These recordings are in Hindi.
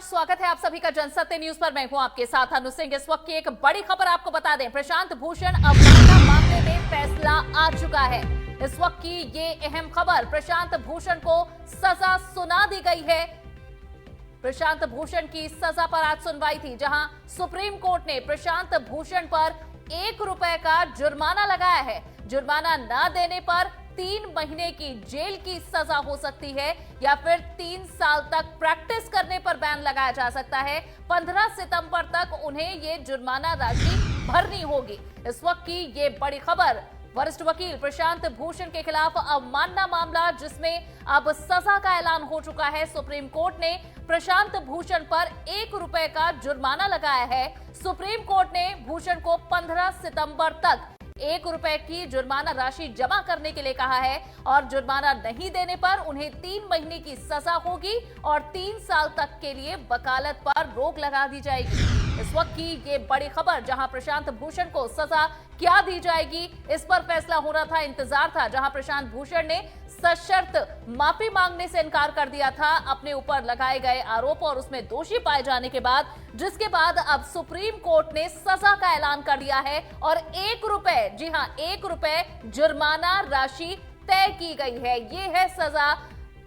नमस्कार, स्वागत है आप सभी का जनसत्य न्यूज पर। मैं हूं आपके साथ अनु सिंह। इस वक्त की एक बड़ी खबर आपको बता दें, प्रशांत भूषण अवमानना मामले में फैसला आ चुका है। इस वक्त की ये अहम खबर, प्रशांत भूषण को सजा सुना दी गई है। प्रशांत भूषण की सजा पर आज सुनवाई थी, जहां सुप्रीम कोर्ट ने प्रशांत भूषण पर ₹1 का जुर्माना लगाया है। जुर्माना न देने पर 3 महीने की जेल की सजा हो सकती है या फिर 3 साल तक प्रैक्टिस करने पर बैन लगाया जा सकता है। 15 सितंबर तक उन्हें ये जुर्माना राशि भरनी होगी। इस वक्त की ये बड़ी खबर, वरिष्ठ वकील प्रशांत भूषण के खिलाफ अवमानना मामला, जिसमें अब सजा का ऐलान हो चुका है। सुप्रीम कोर्ट ने प्रशांत भूषण पर ₹1 का जुर्माना लगाया है। सुप्रीम कोर्ट ने भूषण को 15 सितंबर तक ₹1 की जुर्माना राशि जमा करने के लिए कहा है और जुर्माना नहीं देने पर उन्हें 3 महीने की सजा होगी और 3 साल तक के लिए वकालत पर रोक लगा दी जाएगी। इस वक्त की ये बड़ी खबर, जहां प्रशांत भूषण को सजा क्या दी जाएगी, इस पर फैसला होना था, इंतजार था। जहां प्रशांत भूषण ने सशर्त माफी मांगने से इनकार कर दिया था अपने ऊपर लगाए गए आरोप और उसमें दोषी पाए जाने के बाद, जिसके बाद अब सुप्रीम कोर्ट ने सजा का ऐलान कर दिया है और ₹1, जी हां, ₹1 जुर्माना राशि तय की गई है। ये है सजा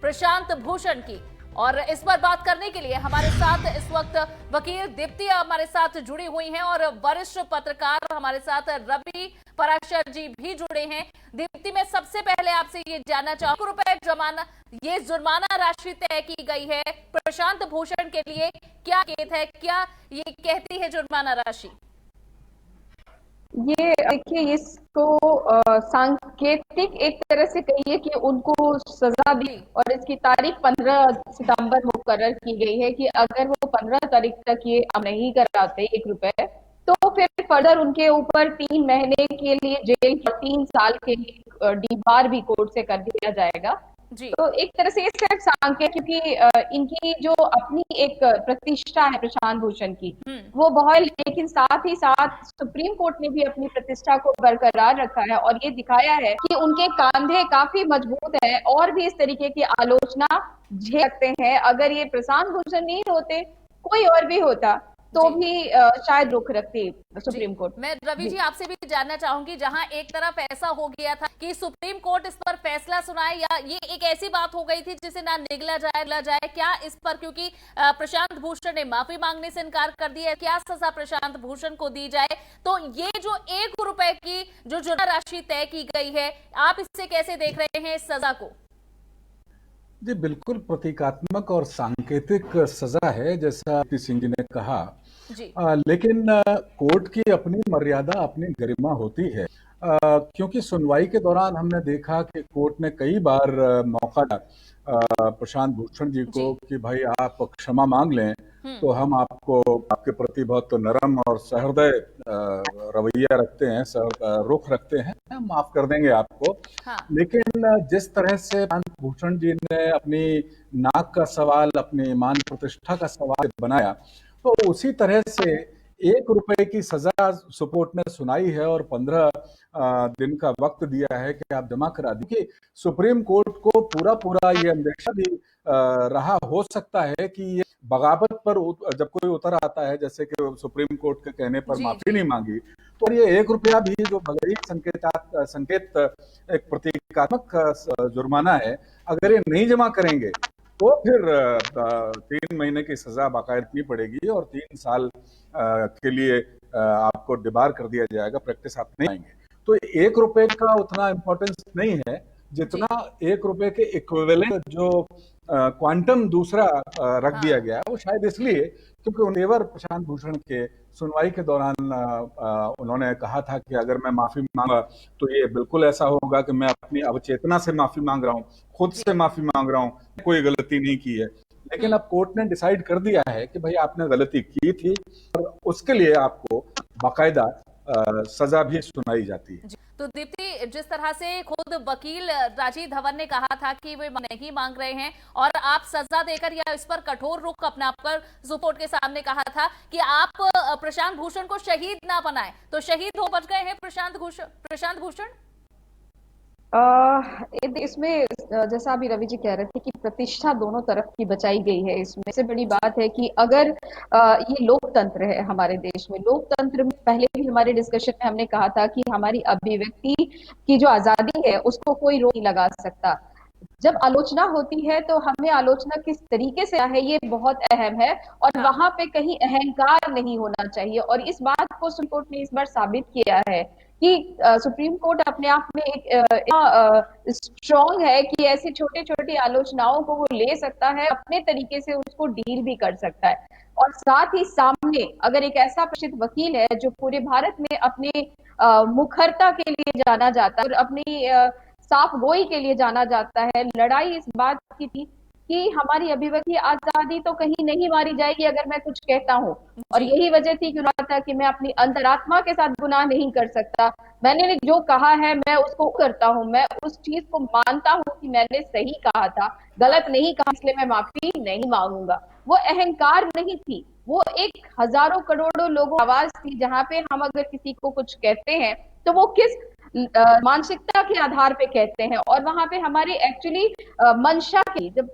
प्रशांत भूषण की। और इस पर बात करने के लिए हमारे साथ इस वक्त वकील दीप्ति हमारे साथ जुड़ी हुई हैं और वरिष्ठ पत्रकार हमारे साथ रवि पराशर जी भी जुड़े हैं। दीप्ति, मैं सबसे पहले आपसे ये जानना चाहूँ, ₹1 ये जुर्माना राशि तय की गई है प्रशांत भूषण के लिए, क्या केस है, क्या ये कहती है जुर्माना राशि? ये देखिए, इसको सांकेतिक एक तरह से कहिए कि उनको सजा दी और इसकी तारीख 15 सितंबर मुकर्रर की गई है कि अगर वो 15 तारीख तक ये नहीं कराते ₹1, तो फिर फर्दर उनके ऊपर 3 महीने के लिए जेल और 3 साल के लिए डीबार भी कोर्ट से कर दिया जाएगा। तो एक तरह से ये सिर्फ सांकेत, क्योंकि इनकी जो अपनी एक प्रतिष्ठा है प्रशांत भूषण की, वो बहुत, लेकिन साथ ही साथ सुप्रीम कोर्ट ने भी अपनी प्रतिष्ठा को बरकरार रखा है और ये दिखाया है कि उनके कंधे काफी मजबूत है और भी इस तरीके की आलोचना झेल सकते हैं। अगर ये प्रशांत भूषण नहीं होते, कोई और भी होता, तो भी शायद रुख रखती सुप्रीम कोर्ट। मैं रवि जी आपसे भी जानना चाहूंगी, जहां एक तरफ ऐसा हो गया था कि सुप्रीम कोर्ट इस पर फैसला सुनाए, या ये एक ऐसी बात हो गई थी जिसे ना निगला जाए, क्या इस पर, क्योंकि प्रशांत भूषण ने माफी मांगने से इनकार कर दिया है, क्या सजा प्रशांत भूषण को दी जाए? तो ये जो ₹1 की जो जुर्माना राशि तय की गई है, आप इससे कैसे देख रहे हैं इस सजा को? जी, बिल्कुल प्रतीकात्मक और सांकेतिक सजा है, जैसा सिंह जी ने कहा। लेकिन कोर्ट की अपनी मर्यादा, अपनी गरिमा होती है, क्योंकि सुनवाई के दौरान हमने देखा कि कोर्ट ने कई बार मौका दिया प्रशांत भूषण जी को कि भाई आप क्षमा मांग लें, तो हम आपको, आपके प्रति बहुत नरम और सहृदय रवैया रखते हैं, रुख रखते हैं, हम माफ कर देंगे आपको। लेकिन जिस तरह से प्रशांत भूषण जी ने अपनी नाक का सवाल, अपनी मान प्रतिष्ठा का सवाल बनाया, तो उसी तरह से ₹1 की सजा सुप्रीम कोर्ट ने सुनाई है और 15 दिन का वक्त दिया है कि आप जमा करा दीजिए। सुप्रीम कोर्ट को पूरा ये अंदेशा भी रहा हो सकता है कि ये बगावत पर जब कोई उतर आता है, जैसे कि सुप्रीम कोर्ट के कहने पर माफी नहीं मांगी, तो ये ₹1 भी जो बगैर संकेत एक प्रतीकात्मक जुर्माना है, अगर ये नहीं जमा करेंगे तो फिर 3 महीने की सजा बाकायदगी पड़ेगी और 3 साल के लिए आपको डिबार कर दिया जाएगा, प्रैक्टिस आप नहीं आएंगे। तो ₹1 का उतना इम्पोर्टेंस नहीं है जितना ₹1 के इक्विवेलेंट जो क्वांटम दूसरा रख दिया गया है, वो शायद इसलिए क्योंकि उन्हें प्रशांत भूषण के सुनवाई के दौरान उन्होंने कहा था कि अगर मैं माफी मांगा तो ये बिल्कुल ऐसा होगा कि मैं अपनी अवचेतना से माफी मांग रहा हूँ, खुद से माफी मांग रहा हूँ, कोई गलती नहीं की है। लेकिन अब कोर्ट ने डिसाइड कर दिया है कि भाई आपने गलती की थी और उसके लिए आपको बाकायदा सजा भी सुनाई जाती है। तो दीप्ति, जिस तरह से खुद वकील राजीव धवन ने कहा था कि वे नहीं मांग रहे हैं और आप सजा देकर या इस पर कठोर रुख अपना कर सुप्रीम कोर्ट के सामने कहा था कि आप प्रशांत भूषण को शहीद ना बनाएं, तो शहीद हो बच गए हैं प्रशांत भूषण? इसमें जैसा अभी रवि जी कह रहे थे कि प्रतिष्ठा दोनों तरफ की बचाई गई है। इसमें से बड़ी बात है कि अगर ये लोकतंत्र है हमारे देश में, लोकतंत्र में पहले भी हमारे डिस्कशन में हमने कहा था कि हमारी अभिव्यक्ति की जो आजादी है उसको कोई रोक नहीं लगा सकता। जब आलोचना होती है तो हमें आलोचना किस तरीके से है ये बहुत अहम है, और वहां पे कहीं अहंकार नहीं होना चाहिए। और इस बात को सुप्रीम कोर्ट ने इस बार साबित किया है कि सुप्रीम कोर्ट अपने आप में एक स्ट्रॉन्ग है कि ऐसी छोटी छोटी आलोचनाओं को वो ले सकता है, अपने तरीके से उसको डील भी कर सकता है। और साथ ही सामने अगर एक ऐसा प्रसिद्ध वकील है जो पूरे भारत में अपने मुखरता के लिए जाना जाता है और अपनी साफ गोई के लिए जाना जाता है, लड़ाई इस बात की थी कि हमारी अभिव्यक्ति आजादी तो कहीं नहीं मारी जाएगी अगर मैं कुछ कहता हूँ। और यही वजह थी कि उन्होंने कहा कि मैं अपनी अंतरात्मा के साथ गुनाह नहीं कर सकता, मैंने जो कहा है मैं उसको करता हूँ, मैं उस चीज को मानता हूँ कि मैंने सही कहा था, गलत नहीं कहा, इसलिए मैं माफी नहीं मांगूंगा। वो अहंकार नहीं थी, वो एक हजारों करोड़ों लोगों की आवाज थी, जहां पे हम अगर किसी को कुछ कहते हैं तो वो किस मानसिकता के आधार पे कहते हैं, और वहां पे हमारे एक्चुअली मंशा की जब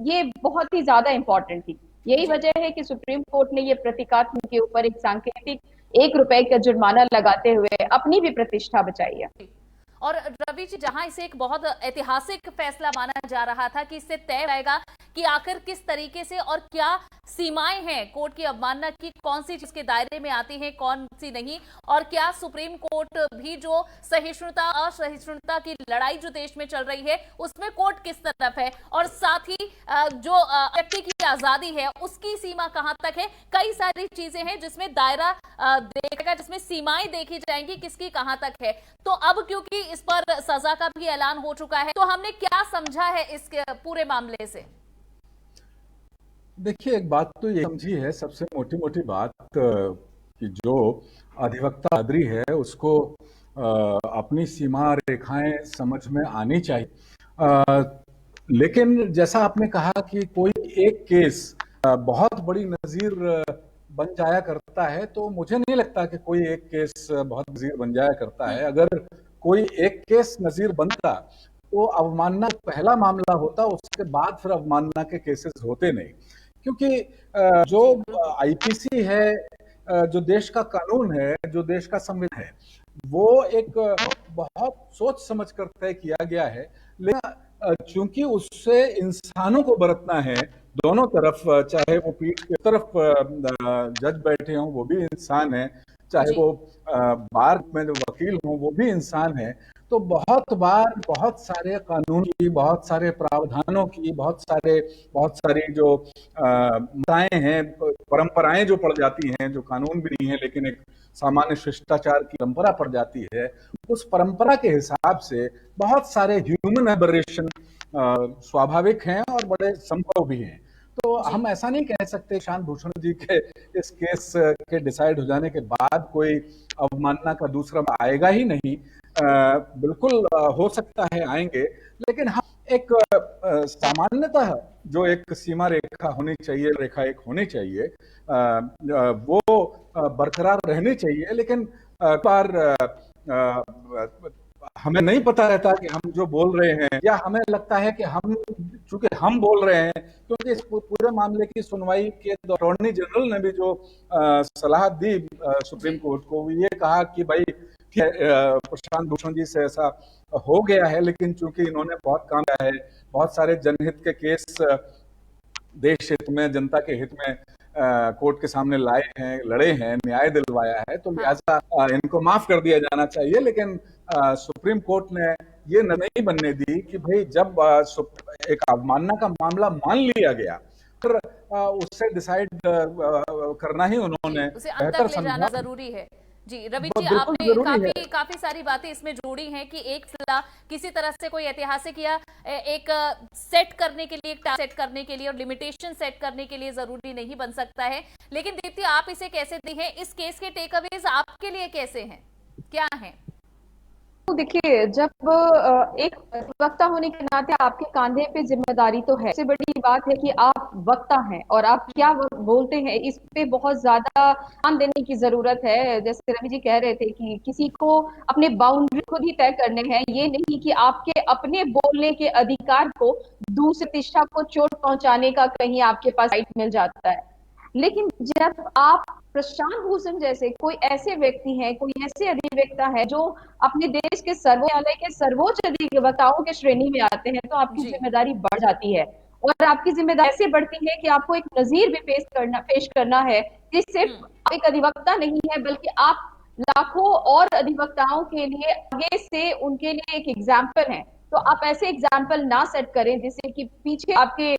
ये बहुत ही ज्यादा इंपॉर्टेंट थी। यही वजह है कि सुप्रीम कोर्ट ने ये प्रतीकात्मक के ऊपर एक सांकेतिक ₹1 का जुर्माना लगाते हुए अपनी भी प्रतिष्ठा बचाई है। और रवि जी, जहां इसे एक बहुत ऐतिहासिक फैसला माना जा रहा था कि इससे तय रहेगा कि आखिर किस तरीके से और क्या सीमाएं हैं कोर्ट की अवमानना की, कौन सी चीज के दायरे में आती है, कौन सी नहीं, और क्या सुप्रीम कोर्ट भी जो सहिष्णुता असहिष्णुता की लड़ाई जो देश में चल रही है उसमें कोर्ट किस तरफ है, और साथ ही जो व्यक्ति की आजादी है उसकी सीमा कहां तक है। कई सारी चीजें हैं जिसमें दायरा देखेगा, जिसमें सीमाएं देखी जाएंगी किसकी कहां तक है। तो अब क्योंकि इस पर सजा का भी ऐलान हो चुका है, तो हमने क्या समझा है इस पूरे मामले से? देखिए, एक बात तो ये समझी है, सबसे मोटी मोटी बात कि जो अधिवक्ता बहादुरी है उसको अपनी सीमा रेखाएं समझ में आनी चाहिए। लेकिन जैसा आपने कहा कि कोई एक केस बहुत बड़ी नजीर बन जाया करता है, तो मुझे नहीं लगता कि कोई एक केस बहुत नजीर बन जाया करता है। अगर कोई एक केस नजीर बनता तो अवमानना पहला मामला होता, उसके बाद फिर अवमानना के केसेस होते नहीं। क्योंकि जो आईपीसी है, जो देश का कानून है, जो देश का संविधान है, वो एक बहुत सोच समझ कर तय किया गया है। लेकिन चूंकि उससे इंसानों को बरतना है, दोनों तरफ, चाहे वो पीठ की तरफ जज बैठे हों वो भी इंसान है, चाहे वो बार में जो वकील हों वो भी इंसान है। तो बहुत बार बहुत सारे कानून की, बहुत सारे प्रावधानों की, बहुत सारी जो मान्यताएं हैं, परंपराएं जो पड़ जाती हैं, जो कानून भी नहीं है लेकिन एक सामान्य शिष्टाचार की परंपरा पड़ जाती है, उस परंपरा के हिसाब से बहुत सारे ह्यूमन एबरेशन स्वाभाविक हैं और बड़े संभव भी हैं। तो हम ऐसा नहीं कह सकते शांत भूषण जी के इस केस के डिसाइड हो जाने के बाद कोई अवमानना का दूसरा आएगा ही नहीं। बिल्कुल हो सकता है आएंगे, लेकिन हम एक सामान्यतः जो एक सीमा रेखा होनी चाहिए, रेखा एक होनी चाहिए, वो बरकरार रहनी चाहिए। लेकिन बार हमें नहीं पता रहता कि हम जो बोल रहे हैं, या हमें लगता है कि चूंकि हम बोल रहे हैं, क्योंकि इस पूरे मामले की सुनवाई के अटॉर्नी जनरल ने भी जो सलाह दी सुप्रीम कोर्ट को, वो ये कहा कि भाई प्रशांत भूषण जी से ऐसा हो गया है, लेकिन चूंकि इन्होंने बहुत काम किया है, बहुत सारे जनहित के केस देश हित में, जनता के हित में कोर्ट के सामने लाए हैं, लड़े हैं, न्याय दिलवाया है, तो लिहाजा इनको माफ कर दिया जाना चाहिए। लेकिन सुप्रीम कोर्ट ने ये नहीं बनने दी कि भाई जब एक अवमानना का मामला मान लिया गया, फिर उससे डिसाइड करना ही उन्होंने बेहतर समझा। जरूरी है। जी रवि जी, आपने काफी सारी बातें इसमें जोड़ी हैं कि एक फैसला किसी तरह से कोई ऐतिहासिक या एक सेट करने के लिए, एक टारगेट सेट करने के लिए और लिमिटेशन सेट करने के लिए जरूरी नहीं बन सकता है। लेकिन दीप्ति, आप इसे कैसे दी हैं? इस केस के टेक अवेज आपके लिए कैसे हैं, क्या हैं? देखिए, जब एक वक्ता होने के नाते आपके कांधे पे जिम्मेदारी तो है। सबसे बड़ी बात है कि आप वक्ता हैं और आप क्या बोलते हैं इस पे बहुत ज्यादा ध्यान देने की जरूरत है। जैसे रवि जी कह रहे थे कि किसी को अपने बाउंड्री खुद ही तय करने हैं, ये नहीं कि आपके अपने बोलने के अधिकार को दूसरी प्रतिष्ठा को चोट पहुंचाने का कहीं आपके पास राइट मिल जाता है। लेकिन जब आप प्रशांत भूषण जैसे कोई ऐसे व्यक्ति हैं, कोई ऐसे अधिवक्ता है जो अपने देश के सर्वोच्च न्यायालय के सर्वोच्च अधिवक्ताओं के श्रेणी में आते हैं, तो आपकी जिम्मेदारी बढ़ जाती है। और आपकी जिम्मेदारी ऐसे बढ़ती है कि आपको एक नजीर भी पेश करना है कि सिर्फ एक अधिवक्ता नहीं है, बल्कि आप लाखों और अधिवक्ताओं के लिए आगे से उनके लिए एक एग्जाम्पल है। तो आप ऐसे एग्जाम्पल ना सेट करें जिससे कि पीछे आपके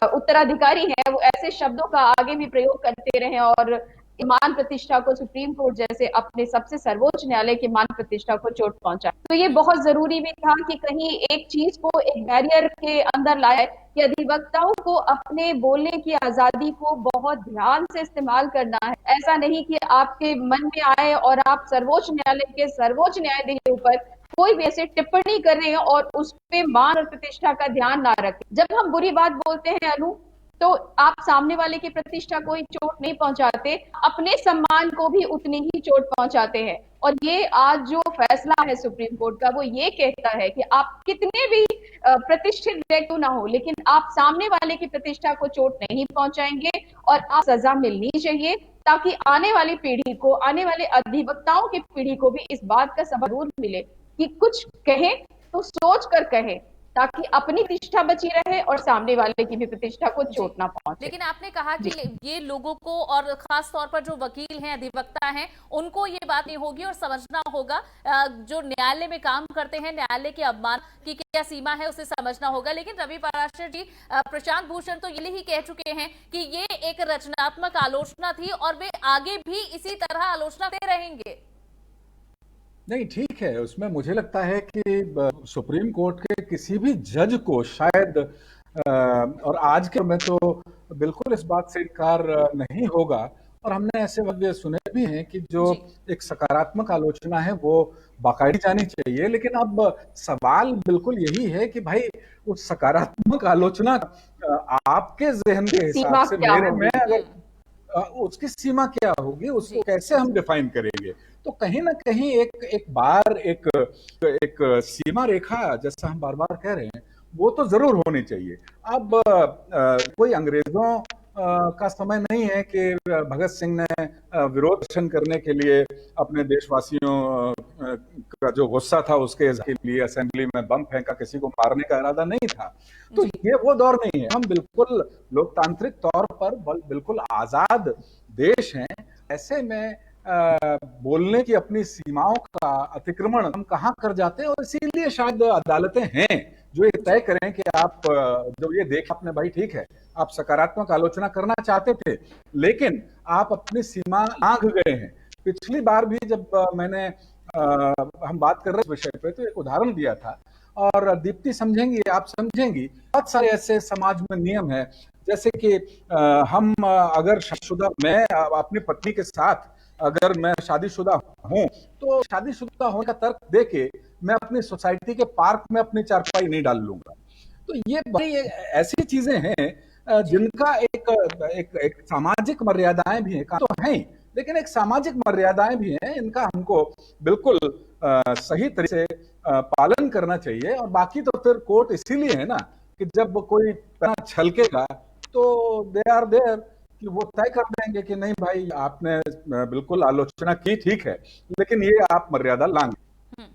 उत्तराधिकारी हैं वो ऐसे शब्दों का आगे भी प्रयोग करते रहें और मान प्रतिष्ठा को, सुप्रीम कोर्ट जैसे अपने सबसे सर्वोच्च न्यायालय की मान प्रतिष्ठा को चोट पहुंचा। तो ये बहुत जरूरी भी था कि कहीं एक चीज को एक बैरियर के अंदर लाए कि अधिवक्ताओं को अपने बोलने की आजादी को बहुत ध्यान से इस्तेमाल करना है। ऐसा नहीं कि आपके मन में आए और आप सर्वोच्च न्यायालय के सर्वोच्च न्यायाधीश के ऊपर कोई भी ऐसे टिप्पणी कर रहे हैं और उस पे मान और प्रतिष्ठा का ध्यान ना रखें। जब हम बुरी बात बोलते हैं अनु, तो आप सामने वाले की प्रतिष्ठा को ही चोट नहीं पहुंचाते, अपने सम्मान को भी उतनी ही चोट पहुंचाते हैं। और ये आज जो फैसला है सुप्रीम कोर्ट का, वो ये कहता है कि आप कितने भी प्रतिष्ठित व्यक्ति ना हो, लेकिन आप सामने वाले की प्रतिष्ठा को चोट नहीं पहुंचाएंगे और आप सजा मिलनी चाहिए, ताकि आने वाली पीढ़ी को, आने वाले अधिवक्ताओं की पीढ़ी को भी इस बात का सबक जरूर मिले कि कुछ कहें तो सोच कर कहें, ताकि अपनी प्रतिष्ठा बची रहे और सामने वाले की भी प्रतिष्ठा को चोट ना पहुंचे। लेकिन आपने कहा कि ये लोगों को, और खास तौर पर जो वकील हैं, अधिवक्ता हैं, उनको ये बात नहीं होगी और समझना होगा, जो न्यायालय में काम करते हैं, न्यायालय के अपमान की क्या सीमा है उसे समझना होगा। लेकिन रवि पाराशर जी, प्रशांत भूषण तो ये ही कह चुके हैं कि ये एक रचनात्मक आलोचना थी और वे आगे भी इसी तरह आलोचना दे रहेंगे। नहीं, ठीक है, उसमें मुझे लगता है कि सुप्रीम कोर्ट के किसी भी जज को शायद और आज के में तो बिल्कुल इस बात से इनकार नहीं होगा, और हमने ऐसे वक्तव्य सुने भी हैं कि जो एक सकारात्मक आलोचना है वो बाकायदा जानी चाहिए। लेकिन अब सवाल बिल्कुल यही है कि भाई उस सकारात्मक आलोचना आपके जहन के हिसाब से, मेरे में अगर उसकी सीमा क्या होगी, उसको कैसे हम डिफाइन करेंगे। तो कहीं ना कहीं एक बार एक सीमा रेखा, जैसा हम बार बार कह रहे हैं, वो तो जरूर होनी चाहिए। अब कोई अंग्रेजों का समय नहीं है कि भगत सिंह ने विरोध प्रदर्शन करने के लिए अपने देशवासियों का जो गुस्सा था उसके लिए असेंबली में बम फेंका, किसी को मारने का इरादा नहीं था। तो ये वो दौर नहीं है। हम बिल्कुल लोकतांत्रिक तौर पर बिल्कुल आजाद देश हैं। ऐसे में बोलने की अपनी सीमाओं का अतिक्रमण हम कहाँ कर जाते हैं, और इसीलिए शायद अदालतें हैं जो ये तय करें कि आप जो ये देख आपने, भाई ठीक है, आप सकारात्मक आलोचना करना चाहते थे लेकिन आप अपनी सीमा आंक गए हैं। पिछली बार भी जब मैंने हम बात कर रहे इस विषय पे, तो एक उदाहरण दिया था, और दीप्ति समझेंगी, आप समझेंगी, बहुत सारे ऐसे समाज में नियम है, जैसे कि हम अगर शादीशुदा, मैं अपनी पत्नी के साथ अगर मैं शादीशुदा हूं, तो शादीशुदा होने का तर्क देके मैं अपनी सोसाइटी के पार्क में अपनी चारपाई नहीं डाल लूंगा। तो ये बड़ी ऐसी चीजें हैं जिनका एक सामाजिक मर्यादाएं भी हैं, तो हैं, लेकिन एक सामाजिक मर्यादाएं भी हैं, इनका हमको बिल्कुल सही तरीके से पालन करना चाहिए। और बाकी तो फिर कोर्ट इसीलिए है ना कि जब कोई छलकेगा तो दे आर देयर कि वो तय कर देंगे कि नहीं भाई, आपने बिल्कुल आलोचना की, ठीक है, लेकिन ये आप मर्यादा लांघे।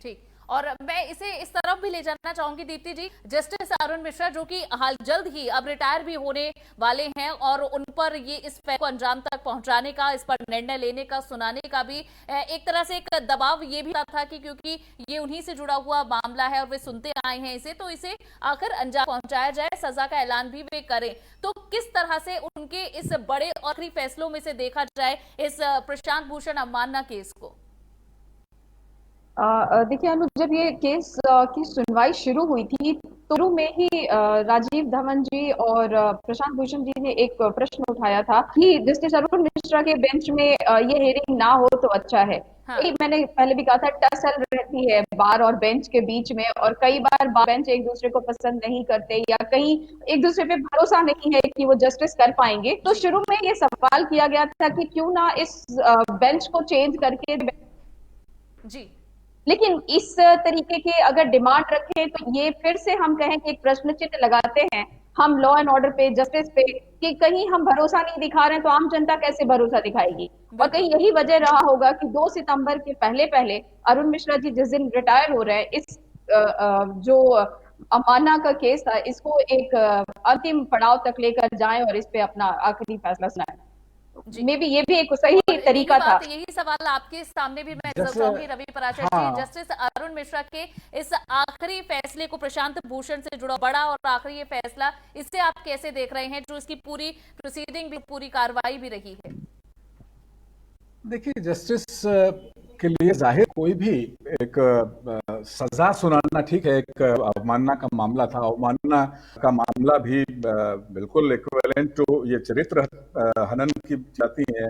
ठीक, और मैं इसे इस तरफ भी ले जाना चाहूंगी दीप्ति जी, जस्टिस अरुण मिश्रा जो कि हाल जल्द ही अब रिटायर भी होने वाले हैं, और उन पर ये इस फैसले को अंजाम तक पहुंचाने का, इस पर निर्णय लेने का, सुनाने का भी एक तरह से एक दबाव ये भी था कि क्योंकि ये उन्हीं से जुड़ा हुआ मामला है और वे सुनते आए हैं इसे, तो इसे आखिर अंजाम पहुंचाया जाए, सजा का ऐलान भी वे करें। तो किस तरह से उनके इस बड़े और आखिरी फैसलों में से देखा जाए इस प्रशांत भूषण अवमानना केस को? देखिए अनु, जब ये केस की सुनवाई शुरू हुई थी, तो शुरू में ही राजीव धवन जी और प्रशांत भूषण जी ने एक प्रश्न उठाया था कि जस्टिस अरुण मिश्रा के बेंच में ये हेयरिंग ना हो तो अच्छा है। हाँ। मैंने पहले भी कहा था, टसल रहती है बार और बेंच के बीच में, और कई बार बार बेंच एक दूसरे को पसंद नहीं करते या कहीं एक दूसरे पे भरोसा नहीं है कि वो जस्टिस कर पाएंगे। तो शुरू में ये सवाल किया गया था कि क्यों ना इस बेंच को चेंज करके जी, लेकिन इस तरीके के अगर डिमांड रखें तो ये फिर से हम कहें कि एक प्रश्न चिन्ह लगाते हैं हम लॉ एंड ऑर्डर पे, जस्टिस पे, कि कहीं हम भरोसा नहीं दिखा रहे हैं तो आम जनता कैसे भरोसा दिखाएगी। और कहीं यही वजह रहा होगा कि 2 सितंबर के पहले पहले अरुण मिश्रा जी जिस दिन रिटायर हो रहे हैं, इस जो अमाना का केस था इसको एक अंतिम पड़ाव तक लेकर जाएं और इस पे अपना आखिरी फैसला सुनाएं। मे बी ये भी एक सही तरीका था। यही सवाल आपके सामने भी मैं जैसे चाहूंगी रवि पराशर जी, हाँ। जस्टिस अरुण मिश्रा के इस आखिरी फैसले को, प्रशांत भूषण से जुड़ा बड़ा और आखिरी ये फैसला, इससे आप कैसे देख रहे हैं, जो इसकी पूरी प्रोसीडिंग भी, पूरी कार्रवाई भी रही है? देखिए, जस्टिस के लिए जाहिर कोई भी एक सजा सुनाना ठीक है, एक अवमानना का मामला था, अवमानना का मामला भी बिल्कुल इक्विवेलेंट टू ये चरित्र हनन की जाती है।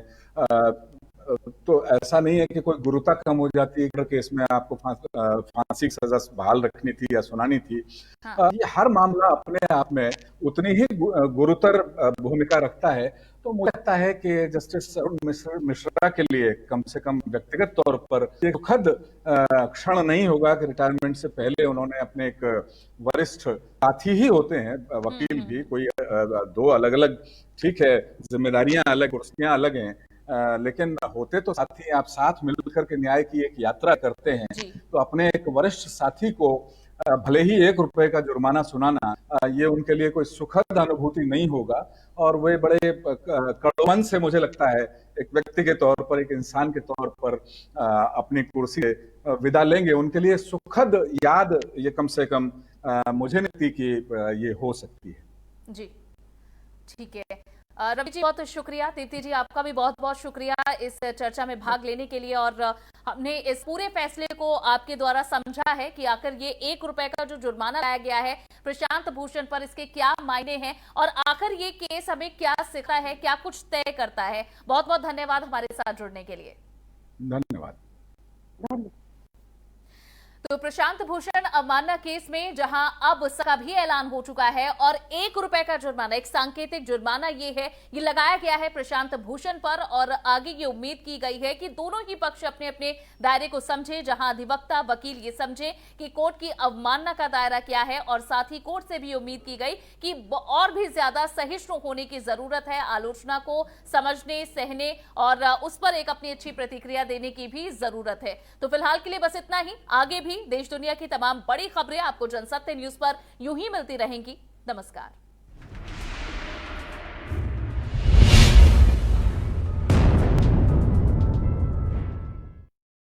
तो ऐसा नहीं है कि कोई गुरुता कम हो जाती है, केस में आपको फांसी की सजा बहाल रखनी थी या सुनानी थी। हाँ। ये हर मामला अपने आप में उतनी ही गुरुतर भूमिका रखता है। तो मुझे लगता है कि जस्टिस अरुण मिश्रा के लिए कम से कम व्यक्तिगत तौर पर एक दुखद क्षण नहीं होगा कि रिटायरमेंट से पहले उन्होंने अपने एक वरिष्ठ साथी ही होते हैं, वकील भी, कोई दो अलग अलग, ठीक है, जिम्मेदारियां अलग, कुर्सियां अलग हैं, लेकिन होते तो साथी, आप साथ मिलकर के न्याय की एक यात्रा करते हैं। तो अपने एक वरिष्ठ साथी को भले ही 1 रुपए का जुर्माना सुनाना, ये उनके लिए कोई सुखद अनुभूति नहीं होगा, और वे बड़े कड़ोमन से, मुझे लगता है, एक व्यक्ति के तौर पर, एक इंसान के तौर पर अपनी कुर्सी से विदा लेंगे। उनके लिए सुखद याद ये कम से कम मुझे नहीं लगती कि ये हो सकती है। जी, ठीक है। रवि जी बहुत शुक्रिया, दीप्ति जी आपका भी बहुत बहुत शुक्रिया इस चर्चा में भाग लेने के लिए, और हमने इस पूरे फैसले को आपके द्वारा समझा है कि आखिर ये 1 रुपए का जो जुर्माना लाया गया है प्रशांत भूषण पर, इसके क्या मायने हैं और आखिर ये केस हमें क्या सिखाता है, क्या कुछ तय करता है। बहुत बहुत धन्यवाद हमारे साथ जुड़ने के लिए। धन्यवाद। तो प्रशांत भूषण अवमानना केस में जहां अब सजा भी ऐलान हो चुका है और 1 रुपए का जुर्माना, एक सांकेतिक जुर्माना ये लगाया गया है प्रशांत भूषण पर, और आगे ये उम्मीद की गई है कि दोनों ही पक्ष अपने अपने दायरे को समझे, जहां अधिवक्ता वकील ये समझे कि कोर्ट की अवमानना का दायरा क्या है, और साथ ही कोर्ट से भी उम्मीद की गई कि और भी ज्यादा सहिष्णु होने की जरूरत है, आलोचना को समझने, सहने और उस पर एक अपनी अच्छी प्रतिक्रिया देने की भी जरूरत है। तो फिलहाल के लिए बस इतना ही। आगे भी देश दुनिया की तमाम बड़ी खबरें आपको जनसत्य न्यूज पर यूं ही मिलती रहेंगी। नमस्कार।